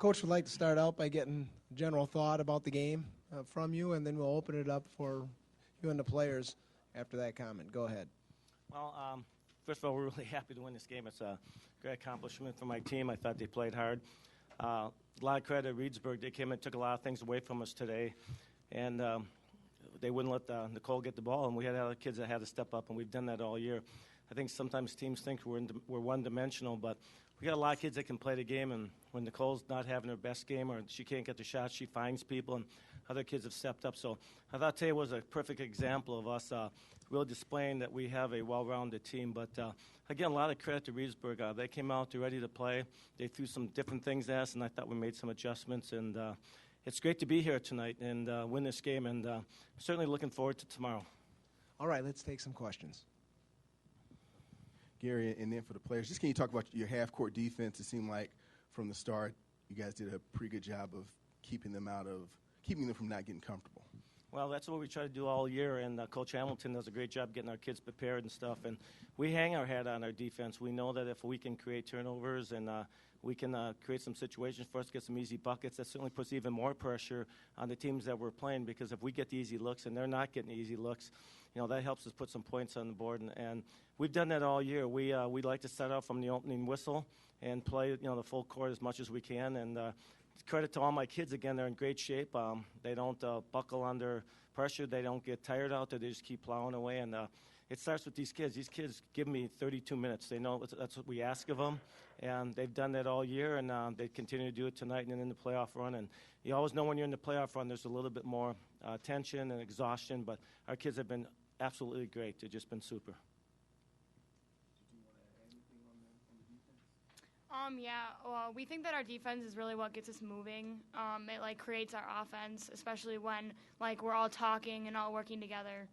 Coach would like to start out by getting a general thought about the game from you, and then we'll open it up for you and the players after that comment. Go ahead. Well, first of all, we're really happy to win this game. It's a great accomplishment for my team. I thought they played hard. A lot of credit to Reedsburg. They came and took a lot of things away from us today, and they wouldn't let Nicole get the ball, and we had other kids that had to step up, and we've done that all year. I think sometimes teams think we're one-dimensional, but we got a lot of kids that can play the game, and when Nicole's not having her best game or she can't get the shot, she finds people, and other kids have stepped up. So I thought today was a perfect example of us really displaying that we have a well-rounded team. But, again, a lot of credit to Reedsburg. They came out, they're ready to play. They threw some different things at us, and I thought we made some adjustments. And it's great to be here tonight and win this game, and I'm certainly looking forward to tomorrow. All right, let's take some questions. Gary, and then for the players, just can you talk about your half-court defense? It seemed like from the start you guys did a pretty good job of keeping them from not getting comfortable. Well, that's what we try to do all year, and Coach Hamilton does a great job getting our kids prepared and stuff. And we hang our hat on our defense. We know that if we can create turnovers and we can create some situations for us to get some easy buckets, that certainly puts even more pressure on the teams that we're playing, because if we get the easy looks and they're not getting the easy looks, that helps us put some points on the board. And we've done that all year. We like to start out from the opening whistle and play the full court as much as we can. And credit to all my kids. Again, they're in great shape. They don't buckle under pressure. They don't get tired out there. They just keep plowing away. And it starts with these kids. These kids give me 32 minutes. They know that's what we ask of them. And they've done that all year, and they continue to do it tonight and in the playoff run. And you always know when you're in the playoff run, there's a little bit more tension and exhaustion. But our kids have been absolutely great. They've just been super. Well, we think that our defense is really what gets us moving. It creates our offense, especially when we're all talking and all working together.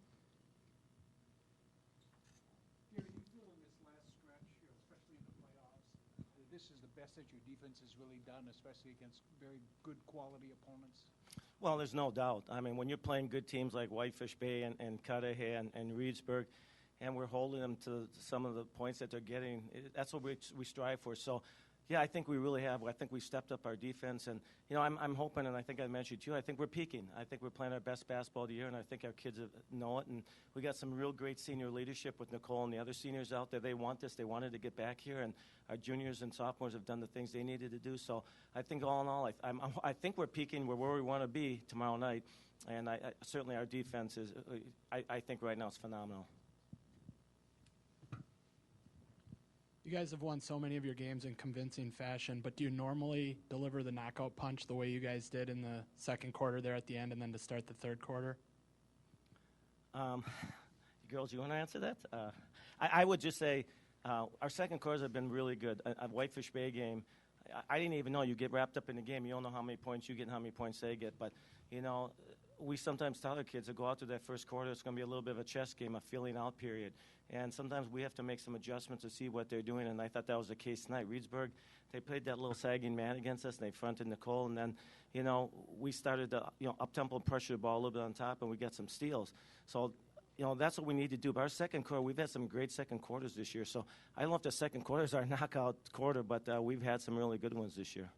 You feel in this last stretch, especially in the playoffs, this is the best that your defense has really done, especially against very good quality opponents? Well, there's no doubt. I mean, when you're playing good teams like Whitefish Bay and Cudahy and Reedsburg, and we're holding them to some of the points that they're getting, that's what we strive for. So, yeah, I think we really have. I think we stepped up our defense. And, I'm hoping, and I think I mentioned too, I think we're peaking. I think we're playing our best basketball of the year, and I think our kids know it. And we got some real great senior leadership with Nicole and the other seniors out there. They want this. They wanted to get back here, and our juniors and sophomores have done the things they needed to do. So I think all in all, I think we're peaking. We're where we want to be tomorrow night. And certainly our defense is, I think right now it's phenomenal. You guys have won so many of your games in convincing fashion, but do you normally deliver the knockout punch the way you guys did in the second quarter there at the end and then to start the third quarter? Girls, you want to answer that? I would just say our second quarters have been really good. A Whitefish Bay game, I didn't even know. You get wrapped up in the game. You don't know how many points you get and how many points they get. But, we sometimes tell our kids to go out to that first quarter. It's going to be a little bit of a chess game, a feeling out period. And sometimes we have to make some adjustments to see what they're doing, and I thought that was the case tonight. Reedsburg, they played that little sagging man against us, and they fronted Nicole. And then, we started to, up-tempo pressure the ball a little bit on top, and we got some steals. So, that's what we need to do. But our second quarter, we've had some great second quarters this year. So I don't know if the second quarter is our knockout quarter, but we've had some really good ones this year.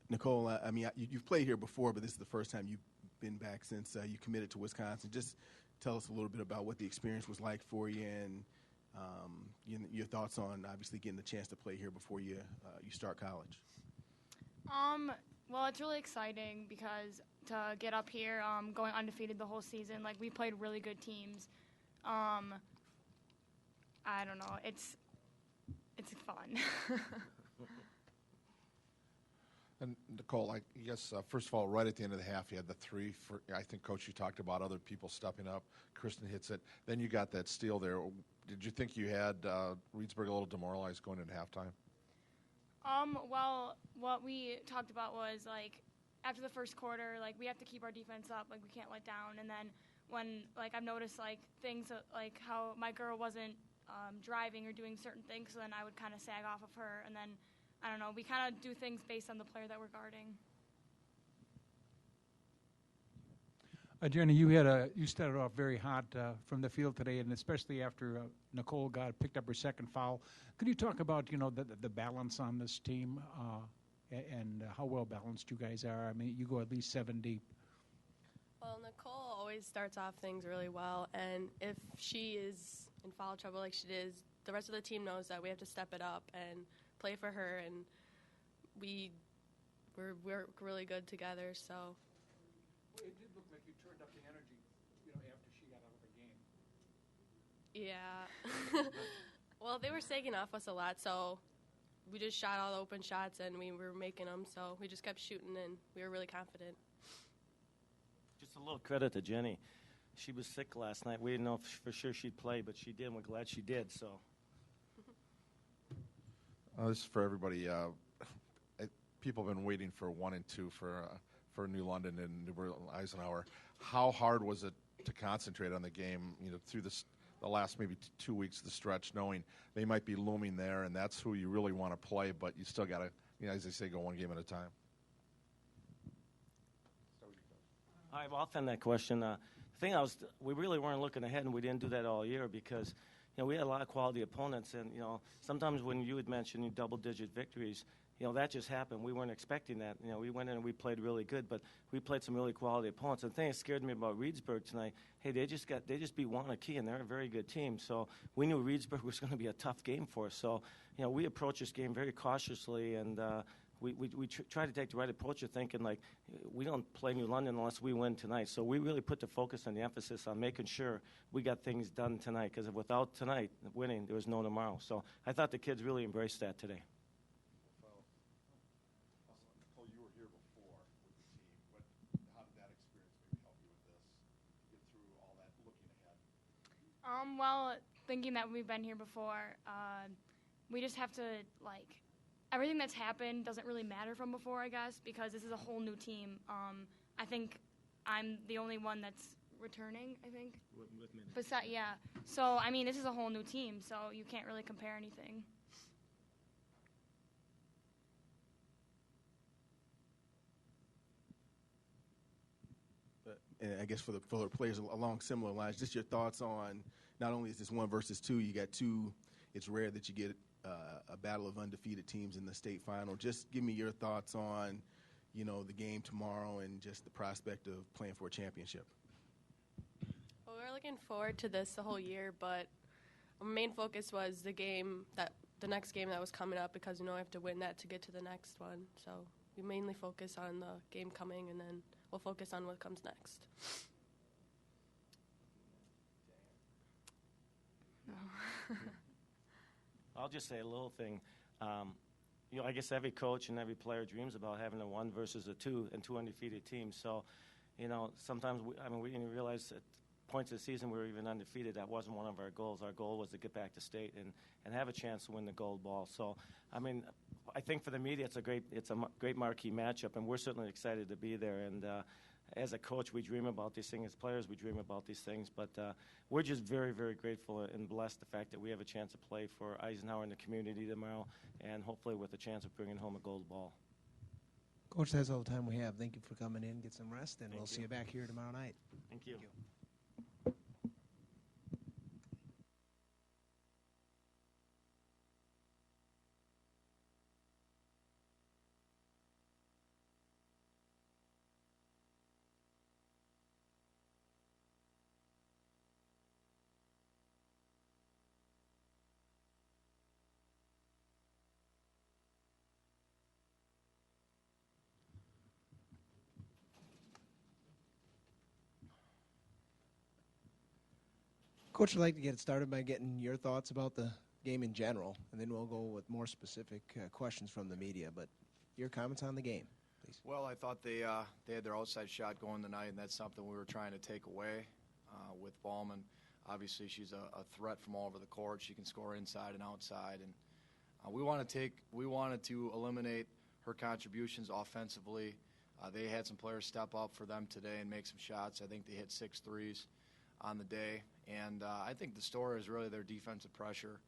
Nicole, you've played here before, but this is the first time you've been back since you committed to Wisconsin. Just tell us a little bit about what the experience was like for you and your thoughts on obviously getting the chance to play here before you start college. Well, it's really exciting because to get up here, going undefeated the whole season, we played really good teams. I don't know, it's fun. And Nicole, I guess, first of all, right at the end of the half, you had the three. I think, Coach, you talked about other people stepping up. Kristen hits it. Then you got that steal there. Did you think you had Reedsburg a little demoralized going into halftime? Well, what we talked about was, after the first quarter, we have to keep our defense up. We can't let down. And then when, I've noticed, things how my girl wasn't driving or doing certain things, so then I would kind of sag off of her. And then, I don't know, we kind of do things based on the player that we're guarding. Jenny, you started off very hot from the field today, and especially after Nicole picked up her second foul. Could you talk about the balance on this team and how well balanced you guys are? I mean, you go at least 7 deep. Well, Nicole always starts off things really well, and if she is in foul trouble like she is, the rest of the team knows that we have to step it up and play for her, and we work really good together. So. Well, it did look like you turned up the energy, after she got out of the game. Yeah. Well, they were sagging off us a lot, so we just shot all the open shots, and we were making them. So we just kept shooting, and we were really confident. Just a little credit to Jenny. She was sick last night. We didn't know for sure she'd play, but she did. We're glad she did. So. This is for everybody. People have been waiting for 1 and 2 for New London and Eisenhower. How hard was it to concentrate on the game, through the last maybe 2 weeks of the stretch, knowing they might be looming there, and that's who you really want to play, but you still got to, as they say, go one game at a time? I've often that question. The thing we really weren't looking ahead, and we didn't do that all year because, we had a lot of quality opponents, and sometimes when you had mentioned double-digit victories, that just happened. We weren't expecting that. We went in and we played really good, but we played some really quality opponents. And the thing that scared me about Reedsburg tonight, hey, they just beat Wanakee, and they're a very good team. So we knew Reedsburg was going to be a tough game for us. So, we approached this game very cautiously, and we try to take the right approach of thinking, like, we don't play New London unless we win tonight. So we really put the focus and the emphasis on making sure we got things done tonight, because without tonight winning, there was no tomorrow. So I thought the kids really embraced that today. You were here before with the team, but how did that experience maybe help you with this, to get through all that looking ahead? Well, thinking that we've been here before, we just have to, everything that's happened doesn't really matter from before, I guess, because this is a whole new team. I think I'm the only one that's returning, I think. With minutes. Yeah. So, this is a whole new team, so you can't really compare anything. And I guess for the players along similar lines, just your thoughts on not only is this 1 versus 2, you got 2. It's rare that you get a battle of undefeated teams in the state final. Just give me your thoughts on, the game tomorrow and just the prospect of playing for a championship. Well, we're looking forward to this the whole year, but our main focus was the next game that was coming up, because we have to win that to get to the next one. So we mainly focus on the game coming, and then we'll focus on what comes next. I'll just say a little thing. I guess every coach and every player dreams about having a 1 versus a 2 and 2 undefeated teams. So, sometimes we didn't realize at points of the season we were even undefeated. That wasn't one of our goals. Our goal was to get back to state and have a chance to win the gold ball. So, I think for the media it's a great marquee matchup, and we're certainly excited to be there. And as a coach, we dream about these things. As players, we dream about these things. But we're just very, very grateful and blessed the fact that we have a chance to play for Eisenhower in the community tomorrow, and hopefully with a chance of bringing home a gold ball. Coach, that's all the time we have. Thank you for coming in. Get some rest, and we'll see you back here tomorrow night. Thank you. Coach, I'd like to get it started by getting your thoughts about the game in general, and then we'll go with more specific questions from the media. But your comments on the game, please. Well, I thought they had their outside shot going tonight, and that's something we were trying to take away with Ballman. Obviously, she's a threat from all over the court. She can score inside and outside, and we wanted to eliminate her contributions offensively. They had some players step up for them today and make some shots. I think they hit 6 threes on the day, and I think the story is really their defensive pressure.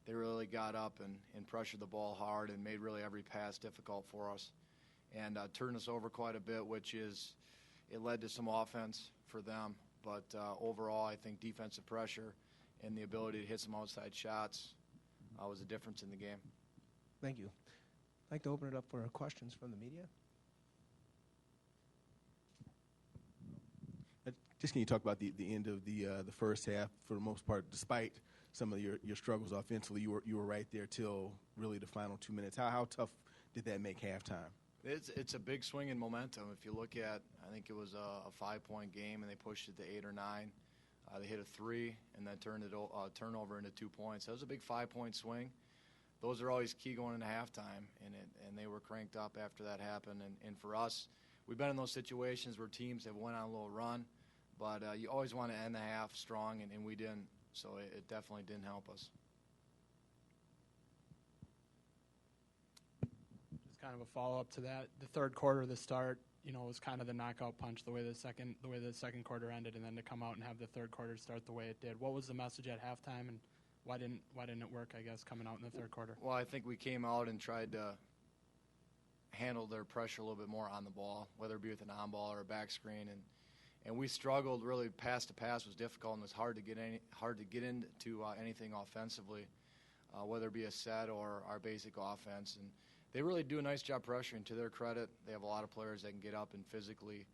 They really got up and pressured the ball hard and made really every pass difficult for us, and turned us over quite a bit, which is it led to some offense for them. But overall, I think defensive pressure and the ability to hit some outside shots was the difference in the game. Thank you. I'd like to open it up for questions from the media. Just can you talk about the end of the first half? For the most part, despite some of your struggles offensively, you were right there till really the final 2 minutes. How tough did that make halftime? It's a big swing in momentum. If you look at, I think it was a 5-point game, and they pushed it to 8 or 9. They hit a 3 and then turned it turnover into 2 points. That was a big 5-point swing. Those are always key going into halftime, and they were cranked up after that happened. And for us, we've been in those situations where teams have went on a little run, but you always want to end the half strong, and we didn't. So it definitely didn't help us. Just kind of a follow-up to that. The third quarter, the start, was kind of the knockout punch, the way the second quarter ended, and then to come out and have the third quarter start the way it did. What was the message at halftime, and why didn't it work, I guess, coming out in the third quarter? Well, I think we came out and tried to handle their pressure a little bit more on the ball, whether it be with an on-ball or a back screen, and we struggled. Really, pass to pass was difficult, and it was hard to get into anything offensively, whether it be a set or our basic offense. And they really do a nice job pressuring. To their credit, they have a lot of players that can get up and physically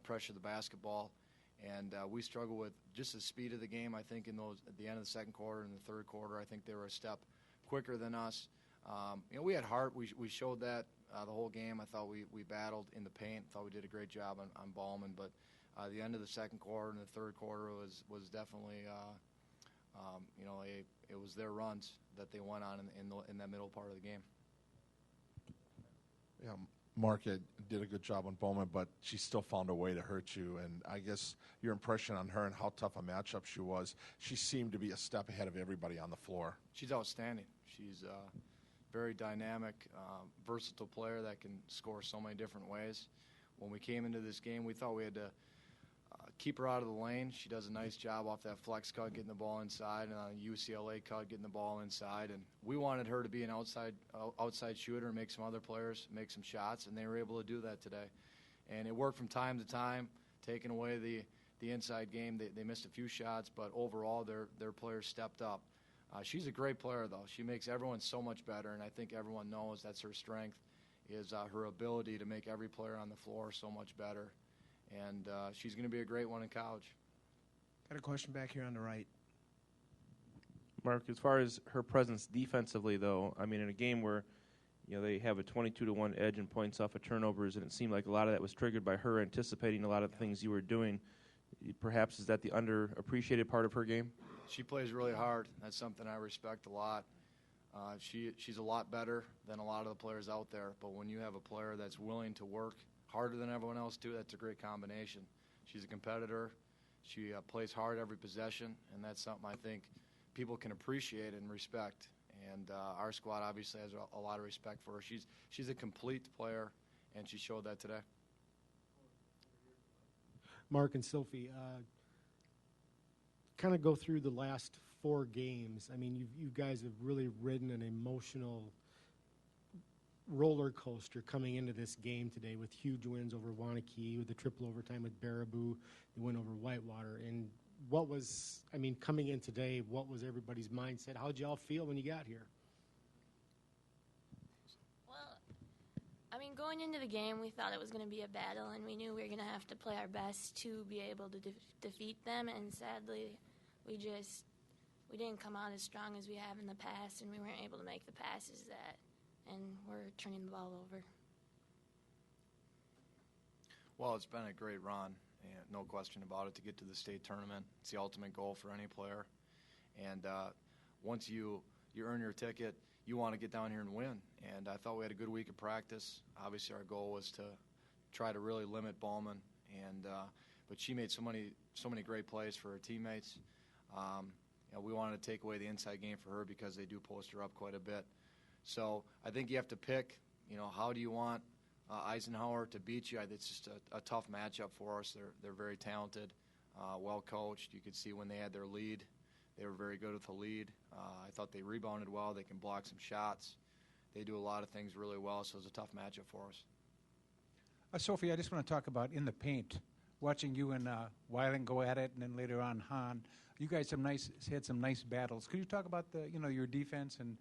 pressure the basketball. And we struggle with just the speed of the game. I think at the end of the second quarter and the third quarter, I think they were a step quicker than us. We had heart. We showed that the whole game. I thought we battled in the paint. Thought we did a great job on Ballman. But the end of the second quarter and the third quarter was definitely, it was their runs that they went on in that middle part of the game. Yeah, Mark did a good job on Bowman, but she still found a way to hurt you. And I guess your impression on her and how tough a matchup she was, she seemed to be a step ahead of everybody on the floor. She's outstanding. She's a very dynamic, versatile player that can score so many different ways. When we came into this game, we thought we had to keep her out of the lane. She does a nice job off that flex cut, getting the ball inside, and on a UCLA cut, getting the ball inside. And we wanted her to be an outside shooter and make some other players make some shots, and they were able to do that today. And it worked from time to time, taking away the inside game. They missed a few shots, but overall their players stepped up. She's a great player, though. She makes everyone so much better, and I think everyone knows that's her strength, is her ability to make every player on the floor so much better. And she's going to be a great one in college. Got a question back here on the right. Mark, as far as her presence defensively, though, I mean, in a game where they have a 22-1 edge in points off of turnovers, and it seemed like a lot of that was triggered by her anticipating a lot of the things you were doing. Perhaps is that the underappreciated part of her game? She plays really hard. That's something I respect a lot. She's a lot better than a lot of the players out there, but when you have a player that's willing to work harder than everyone else too, that's a great combination. She's a competitor. She plays hard every possession, and that's something I think people can appreciate and respect. And our squad obviously has a lot of respect for her. She's a complete player, and she showed that today. Mark and Sophie, kind of go through the last 4 games. I mean, you guys have really ridden an emotional roller coaster coming into this game today with huge wins over Wanakee, with the triple overtime with Baraboo, the win over Whitewater. And coming in today, what was everybody's mindset? How'd y'all feel when you got here? Well, going into the game, we thought it was going to be a battle, and we knew we were going to have to play our best to be able to defeat them. And sadly, we didn't come out as strong as we have in the past, and we weren't able to make the passes and we're turning the ball over. Well, it's been a great run, and no question about it, to get to the state tournament. It's the ultimate goal for any player. And once you earn your ticket, you want to get down here and win. And I thought we had a good week of practice. Obviously, our goal was to try to really limit Ballman. But she made so many great plays for her teammates. We wanted to take away the inside game for her because they do post her up quite a bit. So I think you have to pick, how do you want Eisenhower to beat you? It's just a tough matchup for us. They're very talented, well coached. You could see when they had their lead, they were very good with the lead. I thought they rebounded well. They can block some shots. They do a lot of things really well, so it's a tough matchup for us. Sophie, I just want to talk about in the paint, watching you and Weiland go at it, and then later on Hahn. You guys had some nice battles. Could you talk about your defense, and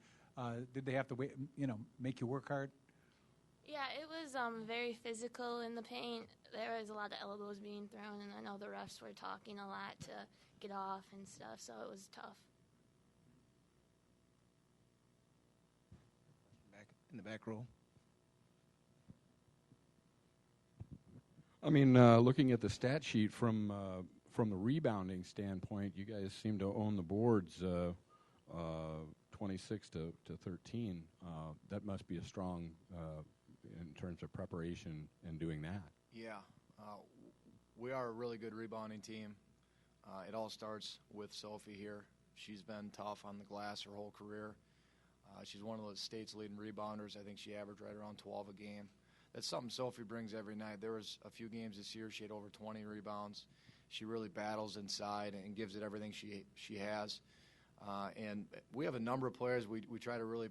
did they have to make you work hard? Yeah, it was very physical in the paint. There was a lot of elbows being thrown, and I know the refs were talking a lot to get off and stuff, so it was tough. Back in the back row. I mean, looking at the stat sheet from the rebounding standpoint, you guys seem to own the boards 26 to 13. That must be a strong in terms of preparation and doing that. Yeah, we are a really good rebounding team. It all starts with Sophie here. She's been tough on the glass her whole career. She's one of the state's leading rebounders. I think she averaged right around 12 a game. That's something Sophie brings every night. There was a few games this year she had over 20 rebounds. She really battles inside and gives it everything she has. And we have a number of players we try to really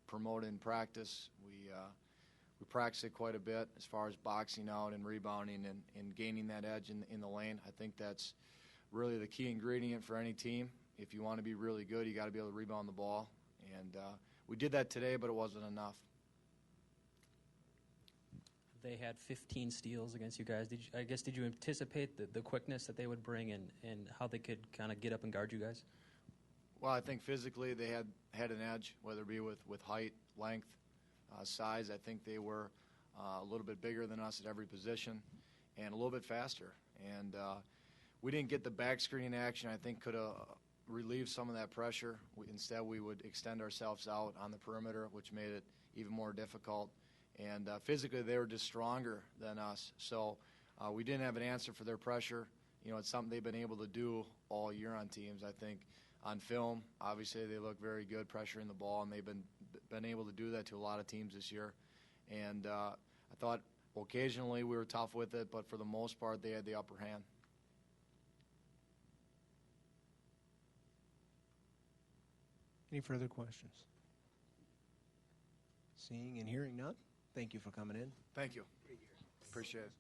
promote in practice. We practice it quite a bit as far as boxing out and rebounding and gaining that edge in the lane. I think that's really the key ingredient for any team. If you want to be really good, you got to be able to rebound the ball. And we did that today, but it wasn't enough. They had 15 steals against you guys. Did you anticipate the quickness that they would bring and how they could kind of get up and guard you guys? Well, I think physically they had an edge, whether it be with height, length, size. I think they were a little bit bigger than us at every position and a little bit faster. And we didn't get the back screen action I think could have relieved some of that pressure. Instead, we would extend ourselves out on the perimeter, which made it even more difficult. And physically, they were just stronger than us. So we didn't have an answer for their pressure. It's something they've been able to do all year on teams. I think on film, obviously, they look very good pressuring the ball, and they've been able to do that to a lot of teams this year. And I thought occasionally we were tough with it, but for the most part, they had the upper hand. Any further questions? Seeing and hearing none, thank you for coming in. Thank you. Appreciate it.